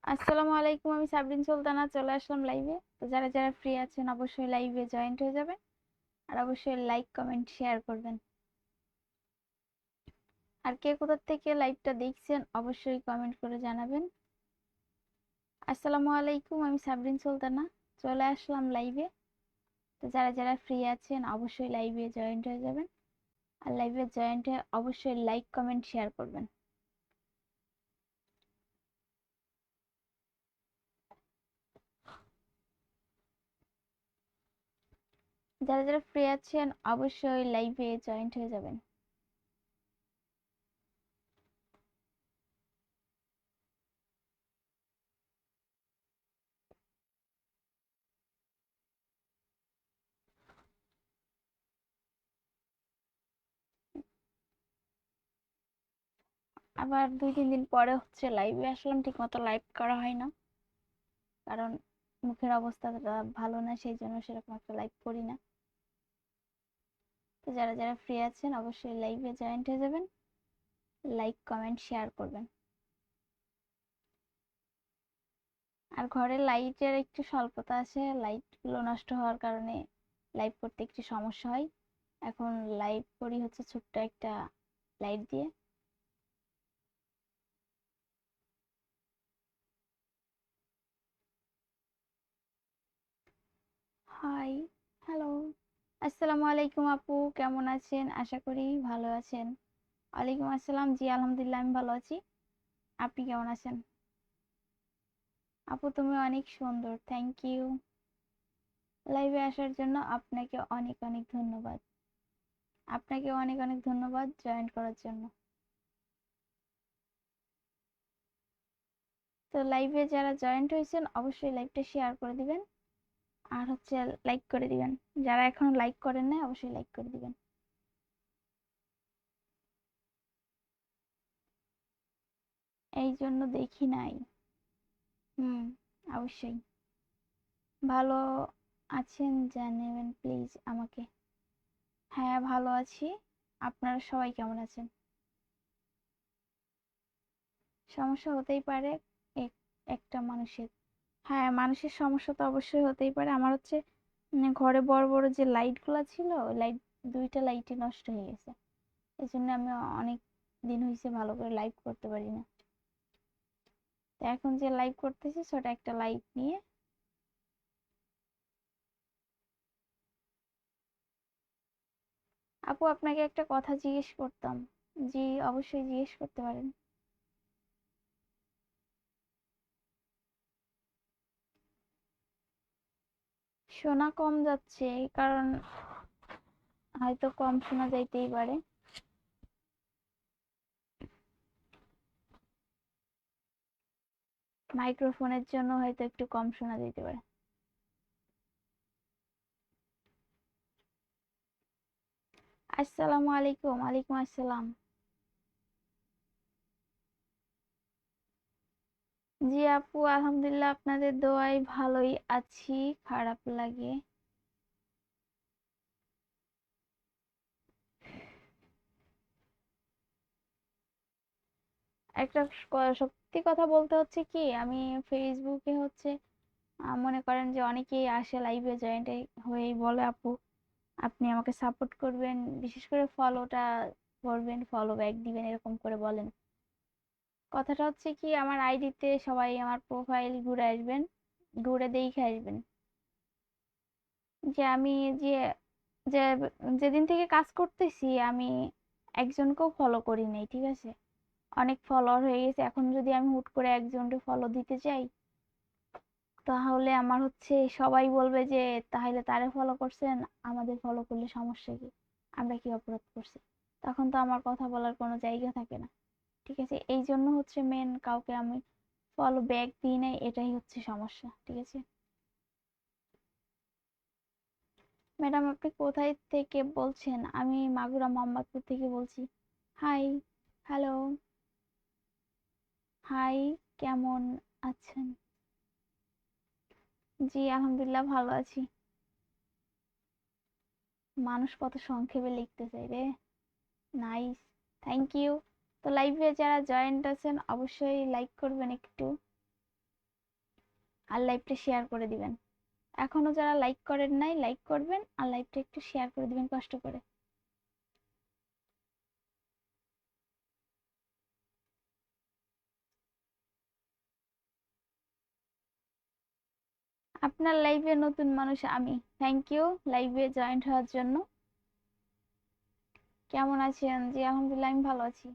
আসসালামু আলাইকুম, আমি সাবরিন সুলতানা চলে আসলাম লাইভে। তো যারা যারা ফ্রি আছেন অবশ্যই লাইভে জয়েন্ট হয়ে যাবেন, আর অবশ্যই লাইক কমেন্ট শেয়ার করবেন। আর কে কোথা থেকে লাইভটা দেখছেন অবশ্যই কমেন্ট করে জানাবেন। আসসালামু আলাইকুম, আমি সাবরিন সুলতানা চলে আসলাম লাইভে। তো যারা যারা ফ্রি আছেন অবশ্যই লাইভে জয়েন্ট হয়ে যাবেন, আর লাইভে জয়েন্ট হয়ে অবশ্যই লাইক কমেন্ট শেয়ার করবেন। যারা যারা ফ্রি আছেন অবশ্যই লাইভে জয়েন্ট হয়ে যাবেন। আবার 2-3 দিন পরে হচ্ছে লাইভে আসলাম, ঠিক মতো লাইভ করা হয় না, কারণ মুখের অবস্থাটা ভালো না, সেই জন্য সেরকম একটা লাইভ করি না। তো যারা যারা ফ্রি আছেন অবশ্যই লাইভে জয়েন্ট হয়ে যাবেন, লাইক কমেন্ট শেয়ার করবেন। আর ঘরে লাইটের একটু স্বল্পতা আছে, লাইট গুলো নষ্ট হওয়ার কারণে লাইভ করতে একটু সমস্যা হয়। এখন লাইভ করি হচ্ছে ছোট্ট একটা লাইট দিয়ে। হাই, হ্যালো, আসসালামু আলাইকুম আপু, কেমন আছেন? আশা করি ভালো আছেন। ওয়ালাইকুম আসসালাম, জি আলহামদুলিল্লাহ আমি ভালো আছি। আপনি কেমন আছেন? আপু তুমি অনেক সুন্দর, থ্যাংক ইউ। লাইভে আসার জন্য আপনাকে অনেক অনেক ধন্যবাদ। আপনাকে অনেক অনেক ধন্যবাদ জয়েন করার জন্য। তো লাইভে যারা জয়েন্ট হয়েছেন অবশ্যই লাইভটা শেয়ার করে দিবেন, আর হচ্ছে লাইক করে দিবেন। যারা এখনো লাইক করেন নাই অবশ্যই লাইক করে দিবেন। এই জন্য দেখি নাই। হুম, অবশ্যই। ভালো আছেন জানাবেন প্লিজ আমাকে। হ্যাঁ ভালো আছি, আপনারা সবাই কেমন আছেন? সমস্যা হতেই পারে একটা মানুষের। হ্যাঁ মানুষের সমস্যা তো অবশ্যই হতেই পারে। আমার হচ্ছে ঘরে বড় বড় যে লাইট গুলা ছিল, ওই লাইট, দুইটা লাইটই নষ্ট হয়ে গেছে। এই জন্য আমি অনেক দিন হয়েছে ভালো করে লাইভ করতে পারি না। তো এখন যে লাইভ করতেছি ছোট একটা লাইট নিয়ে। আপু আপনাকে একটা কথা জিজ্ঞেস করতাম। জি অবশ্যই জিজ্ঞেস করতে পারেন। শোনা কম যাচ্ছে, কারণ হয়তো কম শোনা যাইতেই পারে। মাইক্রোফোনের জন্য হয়তো একটু কম শোনা যেতে পারে। আসসালামু আলাইকুম, ওয়ালাইকুম আসসালাম। জি আপু আলহামদুলিল্লাহ আপনাদের দোয়ায় ভালোই আছি, খারাপ লাগে। একটা সত্যি কথা বলতে হচ্ছে কি, আমি ফেসবুকে হচ্ছে মনে করেন যে অনেকেই আসে লাইভে জয়েন্ট হয়েই বলে আপু আপনি আমাকে সাপোর্ট করবেন, বিশেষ করে ফলোটা করবেন, ফলো ব্যাক দিবেন, এরকম করে বলেন। কথাটা হচ্ছে কি, আমার আইডিতে সবাই আমার প্রোফাইল ঘুরে আসবেন, ঘুরে দেখে আসবেন যে আমি যে যে যেদিন থেকে কাজ করতেছি আমি একজনকেও ফলো করি নাই, ঠিক আছে? অনেক ফলোয়ার হয়ে গেছে, এখন যদি আমি হুট করে একজনকে ফলো দিতে চাই তাহলে আমার হচ্ছে সবাই বলবে যে তাহলে তারে ফলো করছেন, আমাদের ফলো করলে সমস্যা কি, আমরা কি অপরাধ করছি? তখন তো আমার কথা বলার কোনো জায়গা থাকে না, ঠিক আছে? এই জন্য হচ্ছে মেন কাউকে আমি ফলো ব্যাক দিই নাই, এটাই হচ্ছে সমস্যা, ঠিক আছে? ম্যাডাম আপনি কোথায় থেকে বলছেন? আমি মাগুরা মোহাম্মদপুর থেকে বলছি। হাই, হ্যালো, হাই, কেমন আছেন? জি আলহামদুলিল্লাহ ভালো আছি। মানুষ কত সংক্ষেপে লিখতে চাই রে। Nice, thank you. তো লাইভে যারা জয়েন্ট আছেন অবশ্যই লাইক করবেন একটু। আর লাইভটা শেয়ার করে দিবেন। এখনো যারা লাইক করেন নাই লাইক করবেন, আর লাইভটা একটু শেয়ার করে দিবেন কষ্ট করে। আপনার লাইভে নতুন মানুষ আমি। থ্যাংক ইউ লাইভে জয়েন্ট হওয়ার জন্য। কেমন আছেন? জি আলহামদুলিল্লাহ আমি ভালো আছি।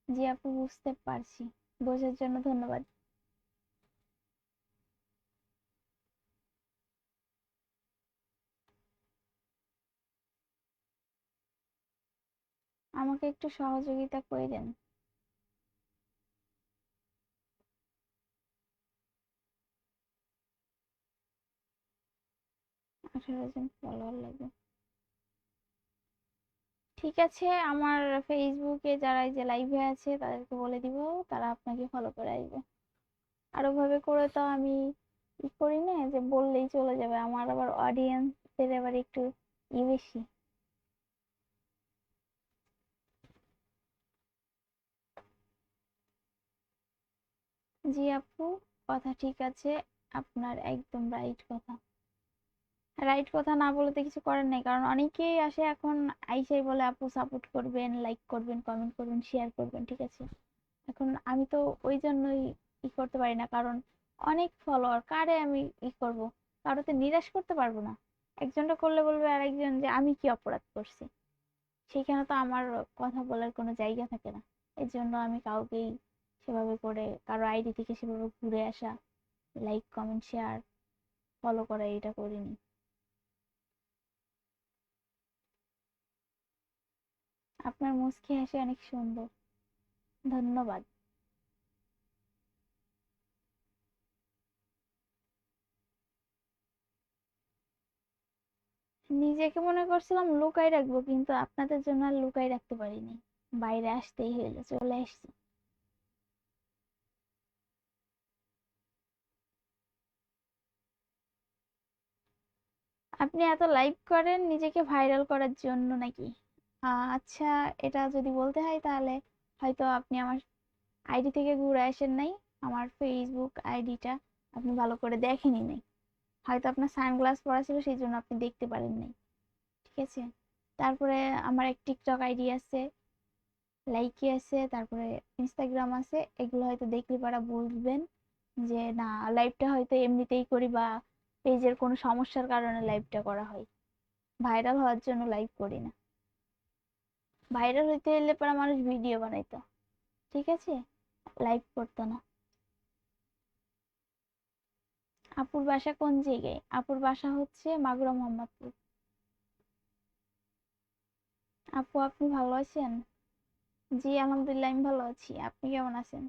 জি আপু বুঝতে পারছি, বোঝার জন্য ধন্যবাদ। আমাকে একটু সহযোগিতা কইরেন। 18 জন ফলোয়ার লাগবে। ঠিক আছে, আমার ফেসবুকে যারা এই যে লাইভে আছে তাদেরকে বলে দিব, তারা আপনাকে ফলো করে আসবে। আর ওভাবে করে তো আমি ই করি না যে বললেই চলে যাবে, আমার আবার অডিয়েন্সদের আবার একটু বেশি। জি আপু, কথা ঠিক আছে, আপনার একদম রাইট কথা। রাইট কথা না বলে তো কিছু করার নাই, কারণ অনেকেই আসে এখন আইসাই বলে আপু সাপোর্ট করবেন, লাইক করবেন, কমেন্ট করবেন, শেয়ার করবেন, ঠিক আছে। এখন আমি তো ওই জন্যই করতে পারি না, কারণ অনেক ফলোয়ার, কারে আমি করব, কারোতে নিরাশ করতে পারবো না। একজনটা করলে বলবে আরেকজন যে আমি কি অপরাধ করছি, সেখানে তো আমার কথা বলার কোনো জায়গা থাকে না। এর জন্য আমি কাউকেই সেভাবে করে কারো আইডি থেকে সেভাবে ঘুরে আসা, লাইক কমেন্ট শেয়ার ফলো করা এটা করিনি। আপনার মুচকি হাসি অনেক সুন্দর, ধন্যবাদ। নিজেকে মনে করছিলাম লুকাই রাখবো, কিন্তু আপনাদের জন্য আর লুকাই রাখতে পারিনি, বাইরে আসতেই হইলো, চলে আসছি। আপনি এত লাইভ করেন নিজেকে ভাইরাল করার জন্য নাকি? আচ্ছা, এটা যদি বলতে হয় তাহলে হয়তো আপনি আমার আইডি থেকে ঘুরে আসেন নাই, আমার ফেসবুক আইডিটা আপনি ভালো করে দেখেনি নাই, হয়তো আপনার সানগ্লাস পরা ছিল সেই জন্য আপনি দেখতে পারেন নাই, ঠিক আছে। তারপরে আমার এক টিকটক আইডি আছে, লাইকি আছে, তারপরে ইনস্টাগ্রাম আছে, এগুলো হয়তো দেখলে পরে বুঝবেন যে না, লাইভটা হয়তো এমনিতেই করি বা পেজের কোনো সমস্যার কারণে লাইভটা করা হয়, ভাইরাল হওয়ার জন্য লাইভ করি না। ভাইরাল হইতে হলে পরে মানুষ ভিডিও বানাইতো, ঠিক আছে, লাইভ করতো না। আপুর বাসা কোন জায়গায়? আপুর বাসা হচ্ছে মাগুরা মোহাম্মদপুর। আপু আপনি ভালো আছেন? জি আলহামদুলিল্লাহ আমি ভালো আছি, আপনি কেমন আছেন?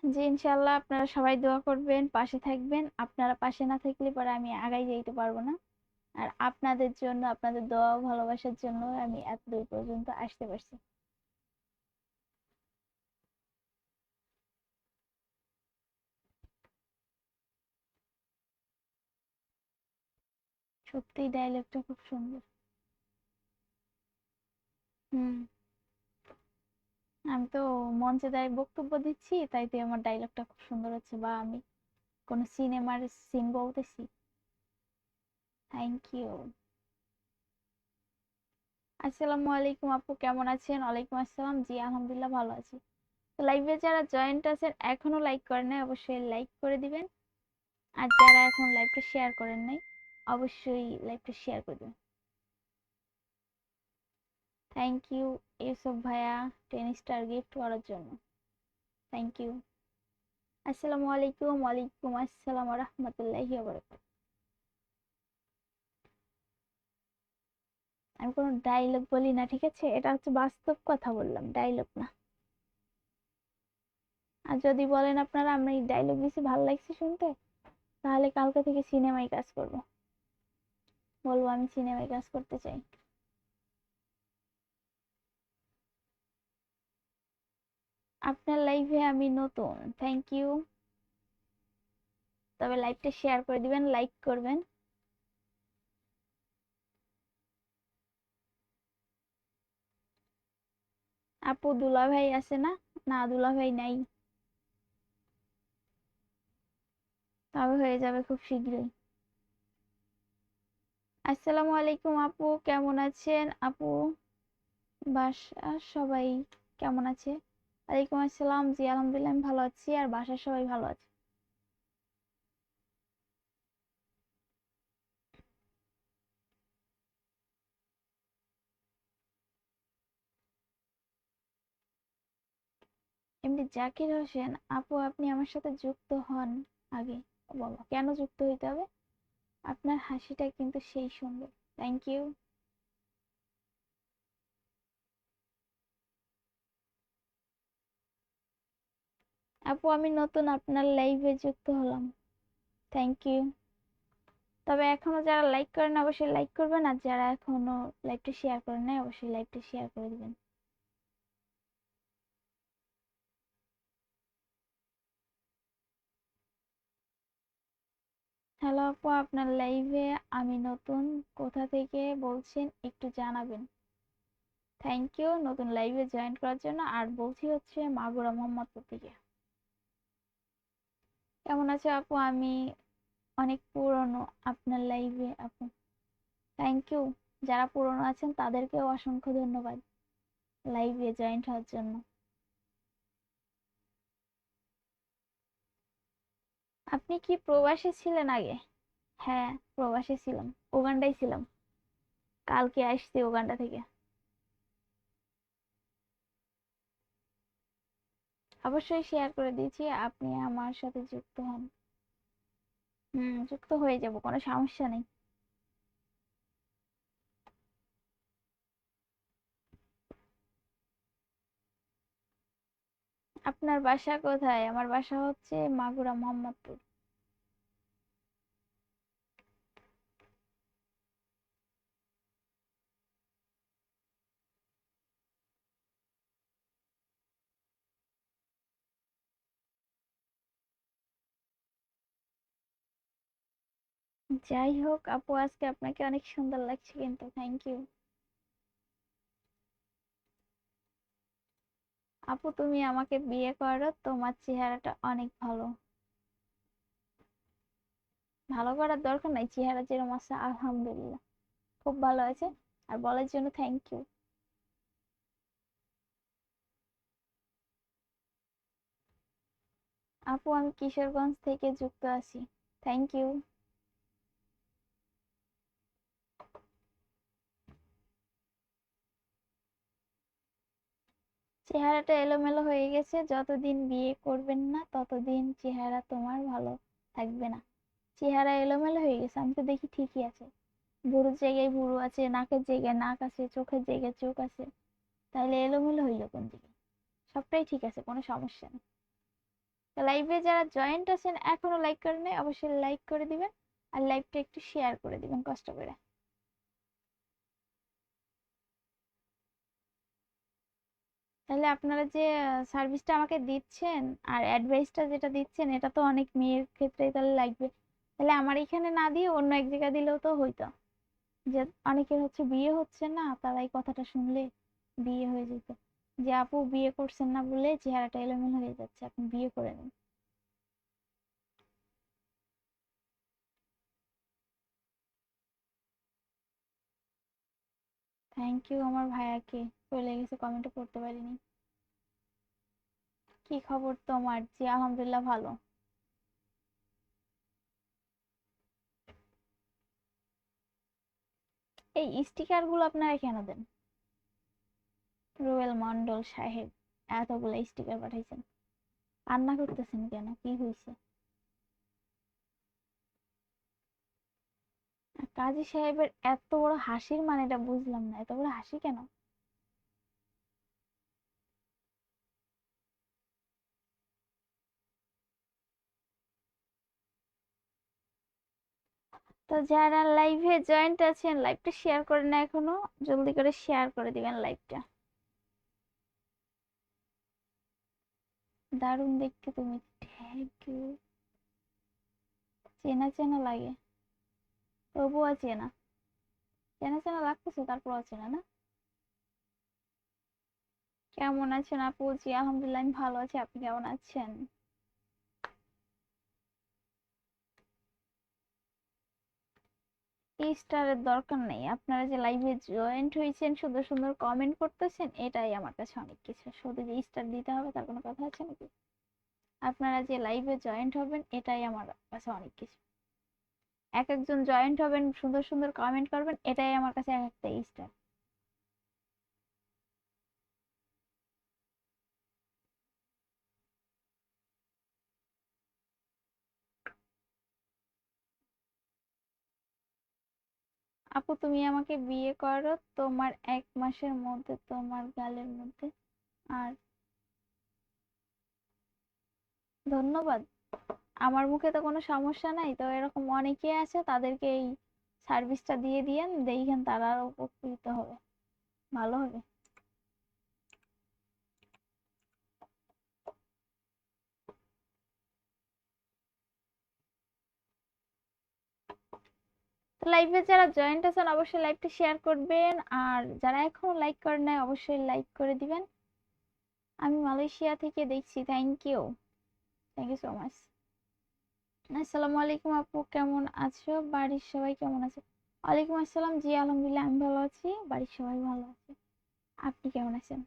জি ইনশাআল্লাহ, আপনারা সবাই দোয়া করবেন, পাশে থাকবেন। আপনারা পাশে না থাকলে পরে আমি আগাই যাইতে পারবো না। আর আপনাদের জন্য, আপনাদের দোয়া ও ভালোবাসার জন্য আমি এত দূর পর্যন্ত আসতে পারছি। সত্যি ডায়লগটা খুব সুন্দর। হুম। আমি তো মঞ্চে দাঁড়িয়ে বক্তব্য দিচ্ছি, তাইতে আমার ডায়লগটা খুব সুন্দর হচ্ছে, বা আমি কোন সিনেমার সিন বলতেছি। Thank you. আসসালামু আলাইকুম আপু, কেমন আছেন? ওয়ালাইকুম আসসালাম, জি আলহামদুলিল্লাহ ভালো আছি। তো লাইভে যারা জয়েন্ট আছেন এখনো লাইক করেন নাই, অবশ্যই লাইক করে দিবেন। আর যারা এখন লাইভটা শেয়ার করেন নাই, অবশ্যই লাইভটা শেয়ার করে দিবেন। থ্যাংক ইউ ইউসুফ ভাইয়া 10 স্টার গিফট করার জন্য, থ্যাংক ইউ। আসসালামু আলাইকুম। ওয়ালাইকুম আসসালাম ওয়া রাহমাতুল্লাহি ওয়া বারাকাতুহু। আমি কোনো ডায়লগ বলি না, ঠিক আছে, এটা হচ্ছে বাস্তব কথা বললাম, ডায়লগ না। আর যদি বলেন আপনারা আমি ডায়লগ দিছি ভালো লাগছে শুনতে, তাহলে কালকে থেকে সিনেমায় কাজ করব, বলবো আমি সিনেমায় কাজ করতে চাই। আপনার লাইভে আমি নতুন, থ্যাংক ইউ। তবে লাইভটা শেয়ার করে দিবেন, লাইক করবেন। আপু দুলাভাই আছে না? না, দুলাভাই নাই। তবে হয়ে যাবে খুব শীঘ্রই। আসসালামু আলাইকুম আপু, কেমন আছেন আপু? বাসার সবাই কেমন আছে? ওয়ালাইকুম আসসালাম। জি আলহামদুলিল্লাহ আমি ভালো আছি, আর বাসার সবাই ভালো আছে। এমনি জাকির হোসেন আপু, আপনি আমার সাথে যুক্ত হন আগে। বলো কেন যুক্ত হইতে হবে? আপনার হাসিটা কিন্তু সেই সুন্দর। Thank you. আপু আমি নতুন আপনার লাইভে যুক্ত হলাম। Thank you. তবে এখনো যারা লাইক করেন অবশ্যই লাইক করবেন, আর যারা এখনো লাইভটা শেয়ার করেন নাই অবশ্যই লাইভটা শেয়ার করে দিবেন। হ্যালো আপু, আপনার লাইভে আমি নতুন। কোথা থেকে বলছেন একটু জানাবেন। থ্যাংক ইউ নতুন লাইভে জয়েন করার জন্য। আর বলছি হচ্ছে মাগুরা মোহাম্মদপুর থেকে। কেমন আছো আপু? আমি অনেক পুরনো আপনার লাইভে আপু। Thank you. যারা পুরনো আছেন তাদেরকেও অসংখ্য ধন্যবাদ লাইভে জয়েন্ট হওয়ার জন্য। আপনি কি প্রবাসে ছিলেন আগে? হ্যাঁ, প্রবাসে ছিলাম। উগান্ডায় ছিলাম। কালকে আসছি উগান্ডা থেকে। অবশ্যই শেয়ার করে দিয়েছি, আপনি আমার সাথে যুক্ত হন। যুক্ত হয়ে যাব, কোনো সমস্যা নেই। আপনার বাসা কোথায়? আমার বাসা হচ্ছে মাগুরা মোহাম্মদপুর। যাই হোক আপু, আজকে আপনাকে অনেক সুন্দর লাগছে কিন্তু। Thank you. আপু তুমি আমাকে বিয়ে করো, তোমার চেহারাটা অনেক ভালো। ভালো করার দরকার নাই, চেহারা যেরকম আছে আলহামদুলিল্লাহ খুব ভালো আছে। আর বলার জন্য থ্যাংক ইউ। আপু আমি কিশোরগঞ্জ থেকে যুক্ত আছি। Thank you. চেহারাটা এলোমেলো হয়ে গেছে, যতদিন বিয়ে করবেন না ততদিন চেহারা তোমার ভালো থাকবে না। চেহারা এলোমেলো হয়ে গেছে? আমি তো দেখি ঠিকই আছে। ভুরুর জায়গায় ভুরু আছে, নাকের জায়গায় নাক আছে, চোখের জায়গায় চোখ আছে। তাহলে এলোমেলো হইলো কোন দিকে? সবটাই ঠিক আছে, কোনো সমস্যা নেই। লাইভে যারা জয়েন্ট আছেন এখনো লাইক করেন নাই, অবশ্যই লাইক করে দিবেন। আর লাইভটা একটু শেয়ার করে দিবেন কষ্ট করে। তাহলে আপনারা যে সার্ভিসটা আমাকে দিচ্ছেন আর অ্যাডভাইসটা যেটা দিচ্ছেন, এটা তো অনেক মেয়ের ক্ষেত্রেই তাহলে লাগবে। তাহলে আমার এখানে না দিয়ে অন্য এক জায়গায় দিলেও তো হইতো। যে অনেকের হচ্ছে বিয়ে হচ্ছে না, তারা এই কথাটা শুনলে বিয়ে হয়ে যেত। যে আপু বিয়ে করছেন না বলে চেহারাটা এলোমেলো হয়ে যাচ্ছে, আপনি বিয়ে করে নিন। থ্যাংক ইউ আমার ভাইয়াকে। চলে গেছে, কমেন্টে পড়তে পারিনি। কি খবর তোমার? জি আলহামদুলিল্লাহ ভালো। এই স্টিকার গুলো আপনারা কেন দেন? রুবেল মন্ডল সাহেব এতগুলো স্টিকার পাঠাইছেন, কান্না করতেছেন কেন? কি হয়েছে? কাজী সাহেবের এত বড় হাসির মানেটা বুঝলাম না, এত বড় হাসি কেন? তো যারা লাইভে জয়েন্ট আছেন লাইভটা শেয়ার করে না এখনো, জলদি করে শেয়ার করে দিবেন লাইভটা। দারুণ দেখতে তুমি। Thank you. চেনা চেনা লাগে, তবুও চেনা। চেনা চেনা লাগতেছে, তারপর চেনা না। কেমন আছেন আপু? জি আলহামদুলিল্লাহ আমি ভালো আছি, আপনি কেমন আছেন? এই স্টারের দরকার নেই, আপনারা যে লাইভে জয়েন্ট হয়েছেন সুন্দর সুন্দর কমেন্ট করতেছেন এটাই আমার কাছে অনেক কিছু। শুধু যে স্টার দিতে হবে তার কোনো কথা আছে নাকি? আপনারা যে লাইভে জয়েন্ট হবেন এটাই আমার কাছে অনেক কিছু। এক একজন জয়েন্ট হবেন, সুন্দর সুন্দর কমেন্ট করবেন, এটাই আমার কাছে এক একটা স্টার। আপু তুমি আমাকে বিয়ে করো তোমার 1 মাসের মধ্যে তোমার গালের মধ্যে। আর ধন্যবাদ। আমার মুখে তো কোনো সমস্যা নাই, তো এরকম অনেকে আছে, তাদেরকে এই সার্ভিসটা দিয়ে দিয়েন, দেখেন তারা উপকৃত হবে, ভালো হবে। তো লাইভে যারা জয়েন্ট আছেন অবশ্যই লাইভটা শেয়ার করবেন, আর যারা এখনো লাইক করেন নাই অবশ্যই লাইক করে দিবেন। আমি মালয়েশিয়া থেকে দেখছি। Thank you, thank you so much. আসসালামু আলাইকুম আপু, কেমন আছো? বাড়ির সবাই কেমন আছে? ওয়ালাইকুম আসসালাম। জি আলহামদুলিল্লাহ আমি ভালো আছি, বাড়ির সবাই ভালো আছে। আপনি কেমন আছেন?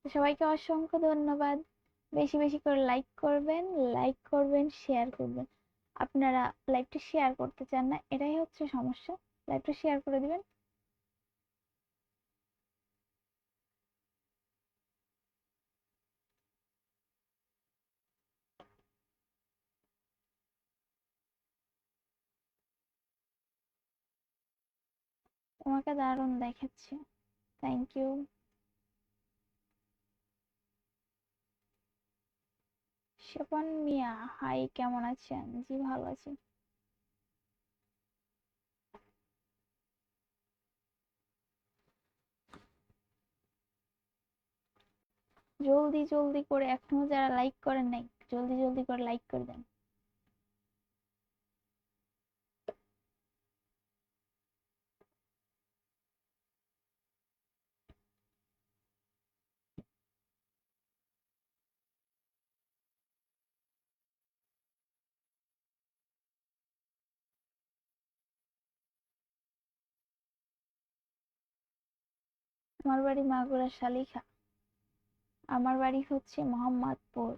তো সবাইকে অসংখ্য ধন্যবাদ। বেশি বেশি করে লাইক করবেন, লাইক করবেন, শেয়ার করবেন। আপনারা লাইভটা শেয়ার করতে চান না, এটাই হচ্ছে সমস্যা। লাইভটা শেয়ার করে দিবেন। তোমাকে দারুণ দেখাচ্ছে। Thank you. Swapan Mia, hi কেমন আছেন? জি ভালো আছি। জলদি জলদি করে, এখনো যারা লাইক করেন নাই জলদি জলদি করে লাইক করে দেন। আমার বাড়ি মাগুরা শালিখা। আমার বাড়ি হচ্ছে মোহাম্মদপুর।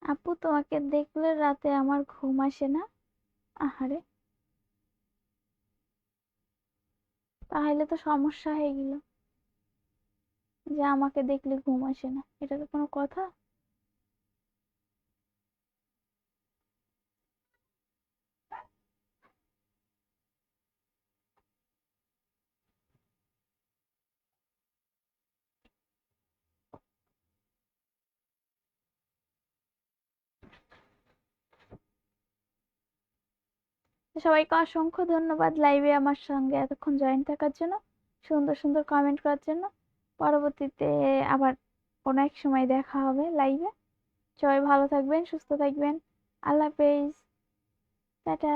আপু তোমাকে দেখলে রাতে আমার ঘুম আসে না। আহারে, তাহলে তো সমস্যা হয়ে গেল, যে আমাকে দেখলে ঘুম আসে না, এটা তো কোনো কথা? সবাইকে অসংখ্য ধন্যবাদ লাইভে আমার সঙ্গে এতক্ষণ জয়েন থাকার জন্য, সুন্দর সুন্দর কমেন্ট করার জন্য। পরবর্তীতে আবার কোনো এক সময় দেখা হবে লাইভে। সবাই ভালো থাকবেন, সুস্থ থাকবেন। আল্লাহ হাফেজ। টাটা।